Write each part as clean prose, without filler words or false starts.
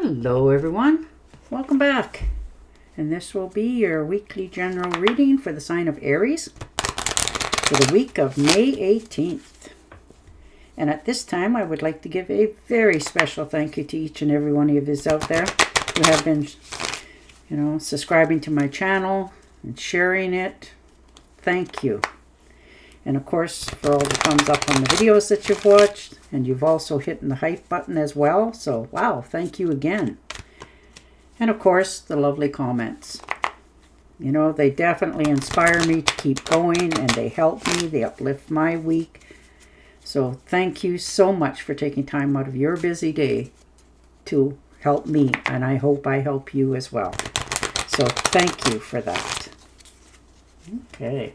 Hello everyone, welcome back. And this will be your weekly general reading for the sign of Aries for the week of May 18th. And at this time I would like to give a very special thank you to each and every one of you out there who have been, subscribing to my channel and sharing it. Thank you. And of course, for all the thumbs up on the videos that you've watched. And you've also hit the hype button as well. So, wow, thank you again. And of course, the lovely comments. You know, they definitely inspire me to keep going. And they help me. They uplift my week. So, thank you so much for taking time out of your busy day to help me. And I hope I help you as well. So, thank you for that. Okay.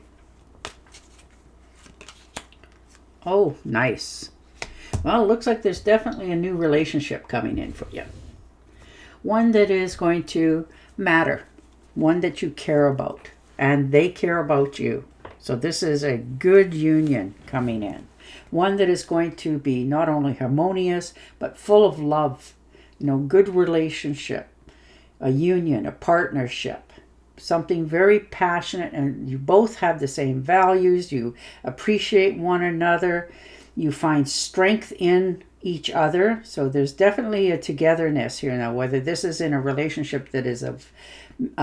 Oh, nice. Well, it looks like there's definitely a new relationship coming in for you. One that is going to matter. One that you care about. And they care about you. So this is a good union coming in. One that is going to be not only harmonious, but full of love. You know, good relationship. A union, a partnership. Something very passionate, and you both have the same values. You appreciate one another. You find strength in each other. So there's definitely a togetherness here now, whether this is in a relationship that is of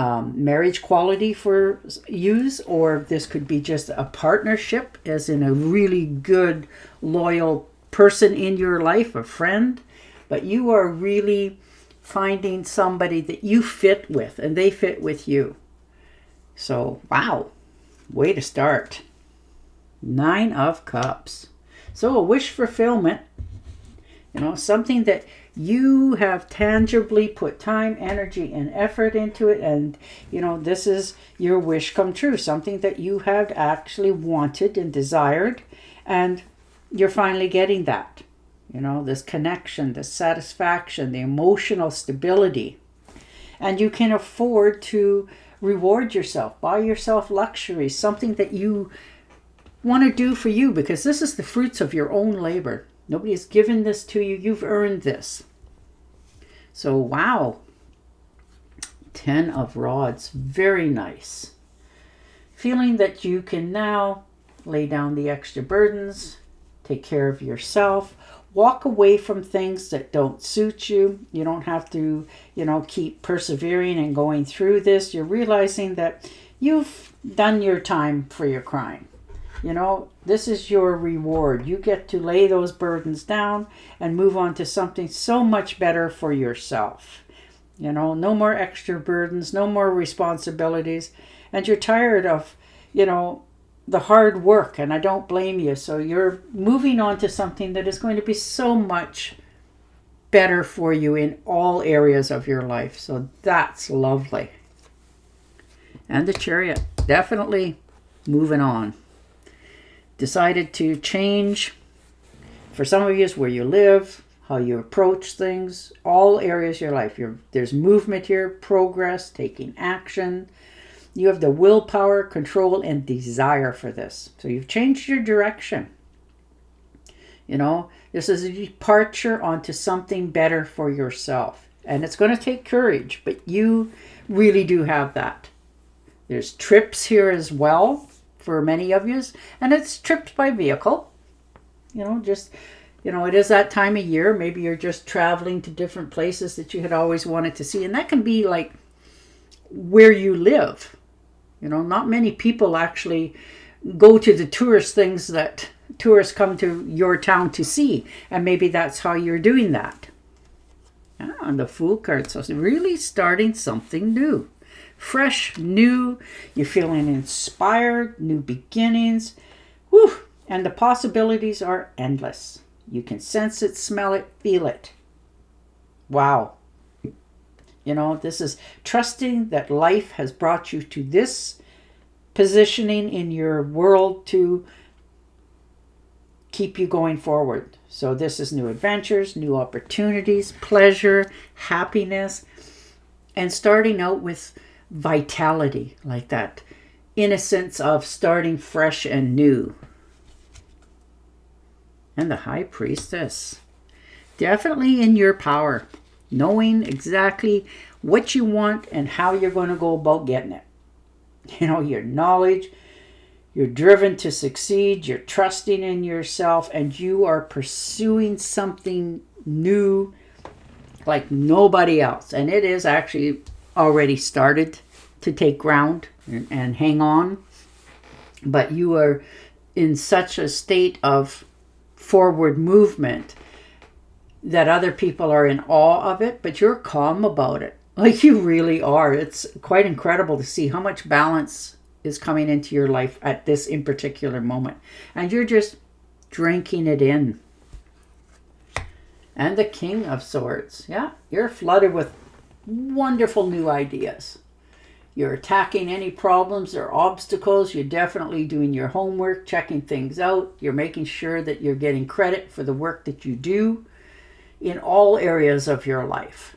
marriage quality for use, or this could be just a partnership, as in a really good, loyal person in your life, a friend. But you are really finding somebody that you fit with, and they fit with you. So, wow, way to start. 9 of Cups. So a wish fulfillment, something that you have tangibly put time, energy, and effort into it. And, this is your wish come true. Something that you have actually wanted and desired. And you're finally getting that. This connection, the satisfaction, the emotional stability. And you can afford to reward yourself, buy yourself luxury, something that you want to do for you, because this is the fruits of your own labor. Nobody has given this to you. You've earned this. So, wow. 10 of Rods. Very nice. Feeling that you can now lay down the extra burdens, take care of yourself, walk away from things that don't suit you. You don't have to, keep persevering and going through this. You're realizing that you've done your time for your crime. This is your reward. You get to lay those burdens down and move on to something so much better for yourself. No more extra burdens, no more responsibilities. And you're tired of, the hard work, and I don't blame you. So you're moving on to something that is going to be so much better for you in all areas of your life. So that's lovely. And the Chariot, definitely moving on. Decided to change, for some of you, is where you live, how you approach things, all areas of your life. There's movement here, progress, taking action. You have the willpower, control, and desire for this. So you've changed your direction. This is a departure onto something better for yourself. And it's going to take courage, but you really do have that. There's trips here as well for many of you. And it's trips by vehicle. It is that time of year. Maybe you're just traveling to different places that you had always wanted to see. And that can be like where you live. Not many people actually go to the tourist things that tourists come to your town to see. And maybe that's how you're doing that. And the Fool card. So really starting something new. Fresh, new. You're feeling inspired. New beginnings. Whew. And the possibilities are endless. You can sense it, smell it, feel it. Wow. This is trusting that life has brought you to this positioning in your world to keep you going forward. So this is new adventures, new opportunities, pleasure, happiness, and starting out with vitality, like that innocence of starting fresh and new. And the High Priestess. Definitely in your power. knowing exactly what you want and how you're going to go about getting it. Your knowledge, you're driven to succeed, you're trusting in yourself, and you are pursuing something new like nobody else. And it is actually already started to take ground and hang on. But you are in such a state of forward movement that other people are in awe of it, but you're calm about it. Like you really are. It's quite incredible to see how much balance is coming into your life at this in particular moment. And you're just drinking it in. And the King of Swords. Yeah, you're flooded with wonderful new ideas. You're attacking any problems or obstacles. You're definitely doing your homework, checking things out. You're making sure that you're getting credit for the work that you do in all areas of your life.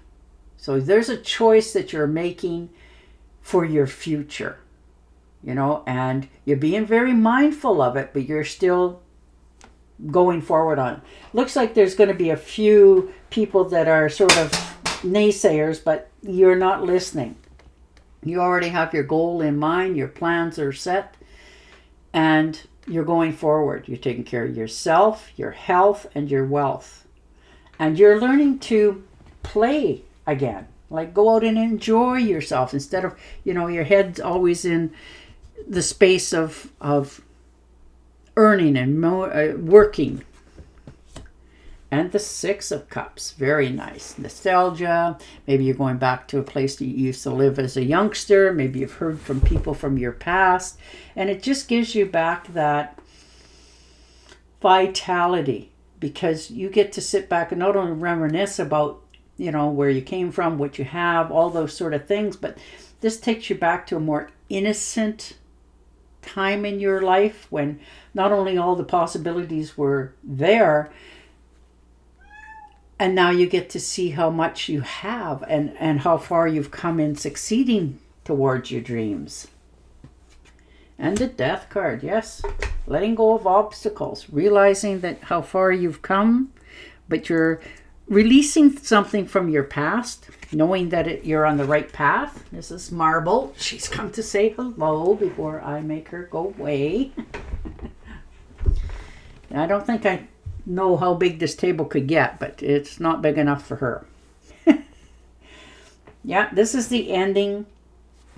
So there's a choice that you're making for your future, and you're being very mindful of it, but you're still going forward on it. Looks like there's going to be a few people that are sort of naysayers, but you're not listening. You already have your goal in mind, your plans are set, and you're going forward. You're taking care of yourself, your health, and your wealth. And you're learning to play again. Like go out and enjoy yourself instead of, your head's always in the space of earning and working. And the Six of Cups, very nice. Nostalgia, maybe you're going back to a place that you used to live as a youngster. Maybe you've heard from people from your past. And it just gives you back that vitality because you get to sit back and not only reminisce about, where you came from, what you have, all those sort of things, but this takes you back to a more innocent time in your life when not only all the possibilities were there, and now you get to see how much you have and how far you've come in succeeding towards your dreams. And the Death card, yes. Letting go of obstacles, realizing that how far you've come, but you're releasing something from your past, knowing that you're on the right path. This is Marble. She's come to say hello before I make her go away. I don't think I know how big this table could get, but it's not big enough for her. Yeah, this is the ending.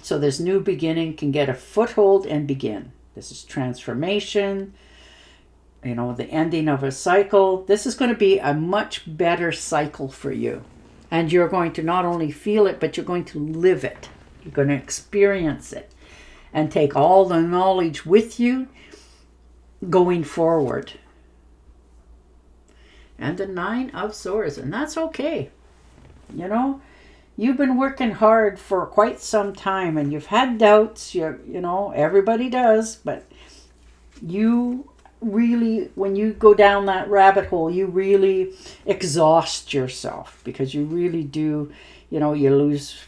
So this new beginning can get a foothold and begin. This is transformation, the ending of a cycle. This is going to be a much better cycle for you. And you're going to not only feel it, but you're going to live it. You're going to experience it and take all the knowledge with you going forward. And the Nine of Swords, and that's okay. You've been working hard for quite some time and you've had doubts, everybody does, but you really, when you go down that rabbit hole, you really exhaust yourself because you really do, you lose,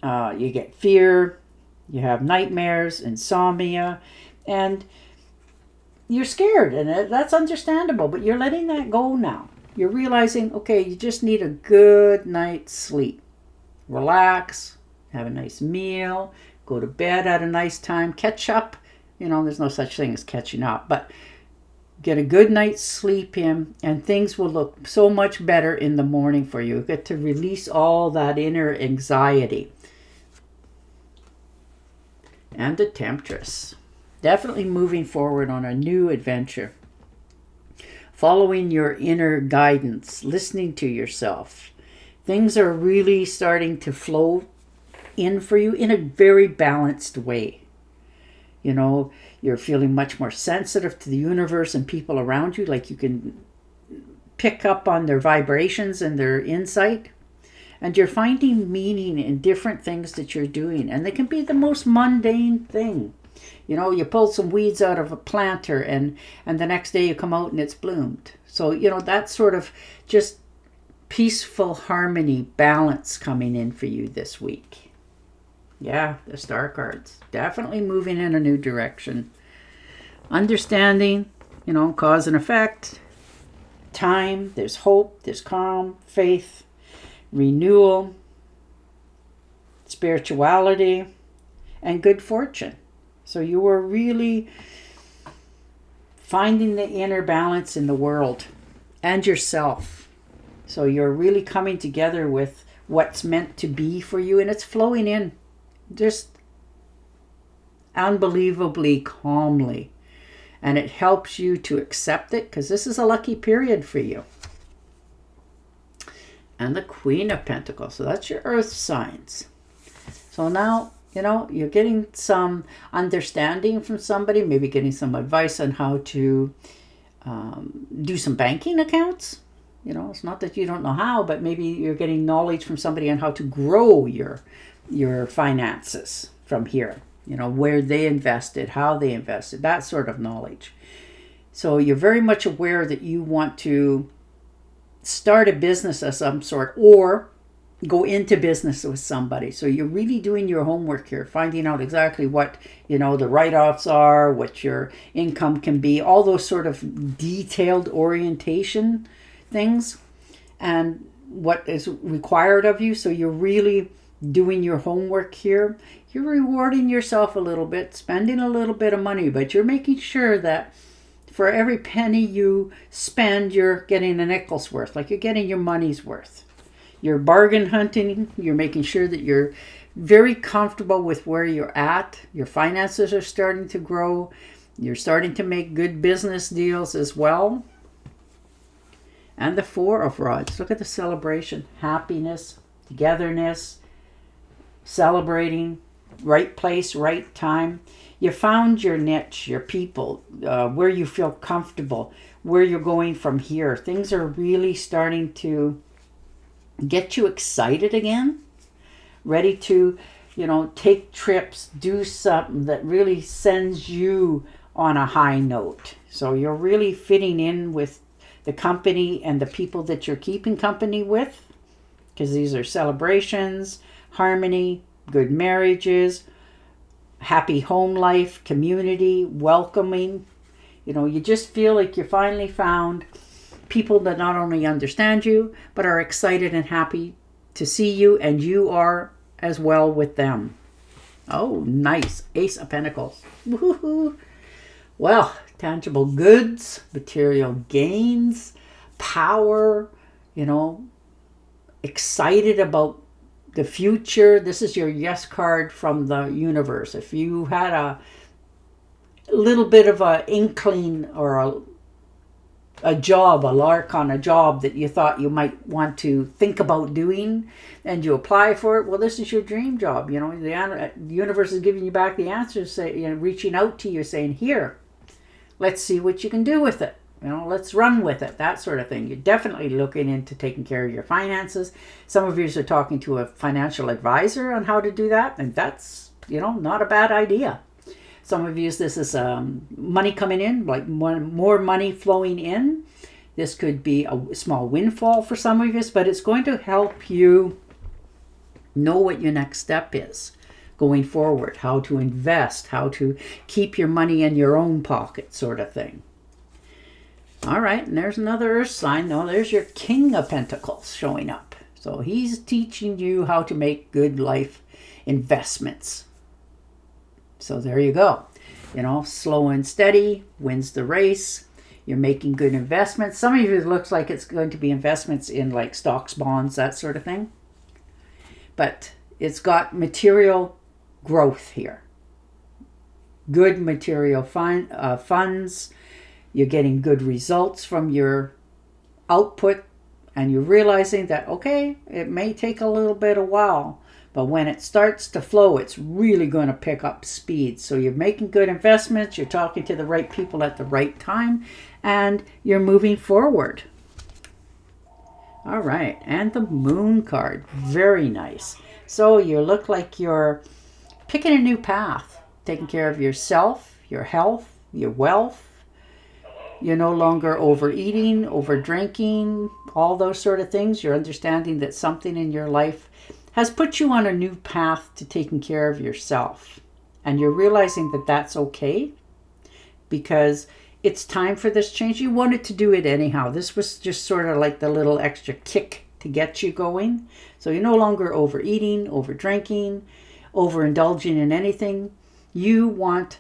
you get fear, you have nightmares, insomnia, and you're scared, and that's understandable, but you're letting that go now. You're realizing, okay, you just need a good night's sleep. Relax, have a nice meal, go to bed at a nice time, catch up. There's no such thing as catching up, but get a good night's sleep in, and things will look so much better in the morning for you. You get to release all that inner anxiety. And the Temptress. Definitely moving forward on a new adventure. Following your inner guidance, listening to yourself. Things are really starting to flow in for you in a very balanced way. You're feeling much more sensitive to the universe and people around you, like you can pick up on their vibrations and their insight. And you're finding meaning in different things that you're doing. And they can be the most mundane thing. You pull some weeds out of a planter and the next day you come out and it's bloomed. So, that's sort of just peaceful harmony, balance coming in for you this week. Yeah, the Star cards. Definitely moving in a new direction. Understanding, cause and effect. Time, there's hope, there's calm, faith. renewal, spirituality, and good fortune. So you are really finding the inner balance in the world and yourself. So you're really coming together with what's meant to be for you, and it's flowing in just unbelievably calmly. And it helps you to accept it, because this is a lucky period for you. And the Queen of Pentacles. So that's your earth signs. So now, you're getting some understanding from somebody, maybe getting some advice on how to do some banking accounts. It's not that you don't know how, but maybe you're getting knowledge from somebody on how to grow your finances from here. Where they invested, how they invested, that sort of knowledge. So you're very much aware that you want to start a business of some sort or go into business with somebody. So you're really doing your homework here, finding out exactly what, the write-offs are, what your income can be, all those sort of detailed orientation things, and what is required of you. So you're really doing your homework here. You're rewarding yourself a little bit, spending a little bit of money, but you're making sure that for every penny you spend, you're getting a nickel's worth, like you're getting your money's worth. You're bargain hunting. You're making sure that you're very comfortable with where you're at. Your finances are starting to grow. You're starting to make good business deals as well. And the Four of Rods. Look at the celebration. Happiness, togetherness, celebrating, right place, right time. You found your niche, your people, where you feel comfortable, where you're going from here. Things are really starting to get you excited again, ready to, take trips, do something that really sends you on a high note. So you're really fitting in with the company and the people that you're keeping company with, because these are celebrations, harmony, good marriages, happy home life, community, welcoming. You just feel like you finally found people that not only understand you, but are excited and happy to see you, and you are as well with them. Oh, nice. Ace of Pentacles. Woo-hoo-hoo. Well, tangible goods, material gains, power, excited about the future. This is your yes card from the universe. If you had a little bit of an inkling or a job, a lark on a job that you thought you might want to think about doing, and you apply for it, well, this is your dream job. The universe is giving you back the answers, reaching out to you, saying, here, let's see what you can do with it. Let's run with it, that sort of thing. You're definitely looking into taking care of your finances. Some of you are talking to a financial advisor on how to do that, and that's, not a bad idea. Some of you, this is money coming in, like more money flowing in. This could be a small windfall for some of you, but it's going to help you know what your next step is going forward, how to invest, how to keep your money in your own pocket, sort of thing. All right, and there's another earth sign. No, there's your King of Pentacles showing up. So he's teaching you how to make good life investments. So there you go. Slow and steady wins the race. You're making good investments. Some of you, it looks like it's going to be investments in like stocks, bonds, that sort of thing. But it's got material growth here. Good material funds. You're getting good results from your output, and you're realizing that, okay, it may take a little bit of while, but when it starts to flow, it's really going to pick up speed. So you're making good investments, you're talking to the right people at the right time, and you're moving forward. All right, and the Moon card, very nice. So you look like you're picking a new path, taking care of yourself, your health, your wealth. You're no longer overeating, over drinking, all those sort of things. You're understanding that something in your life has put you on a new path to taking care of yourself. And you're realizing that that's okay, because it's time for this change. You wanted to do it anyhow. This was just sort of like the little extra kick to get you going. So you're no longer overeating, over drinking, overindulging in anything. You want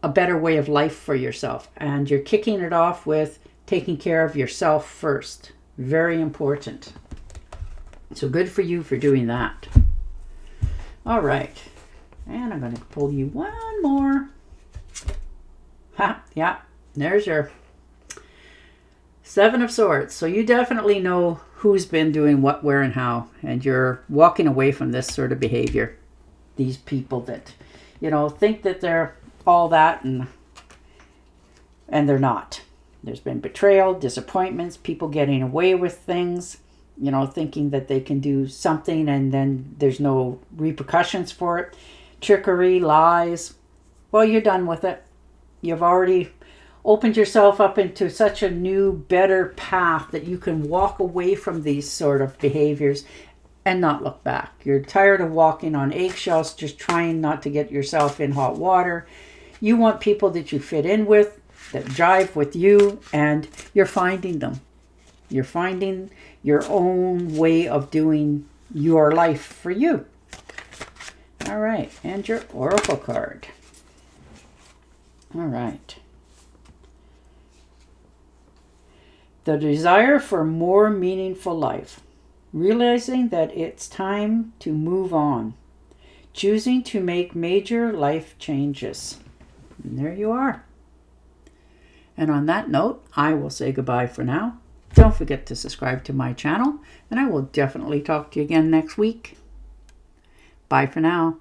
a better way of life for yourself, and you're kicking it off with taking care of yourself first. Very important. So good for you for doing that. All right. And I'm going to pull you one more. Ha, yeah, there's your Seven of Swords. So you definitely know who's been doing what, where, and how, and you're walking away from this sort of behavior. These people that, think that they're all that, and they're not. There's been betrayal, disappointments, people getting away with things, thinking that they can do something and then there's no repercussions for it. Trickery, lies. Well, you're done with it. You've already opened yourself up into such a new, better path that you can walk away from these sort of behaviors and not look back. You're tired of walking on eggshells, just trying not to get yourself in hot water. You want people that you fit in with, that jive with you, and you're finding them. You're finding your own way of doing your life for you. All right, and your Oracle card. All right. The desire for more meaningful life. Realizing that it's time to move on. Choosing to make major life changes. And there you are. And on that note, I will say goodbye for now. Don't forget to subscribe to my channel, and I will definitely talk to you again next week. Bye for now.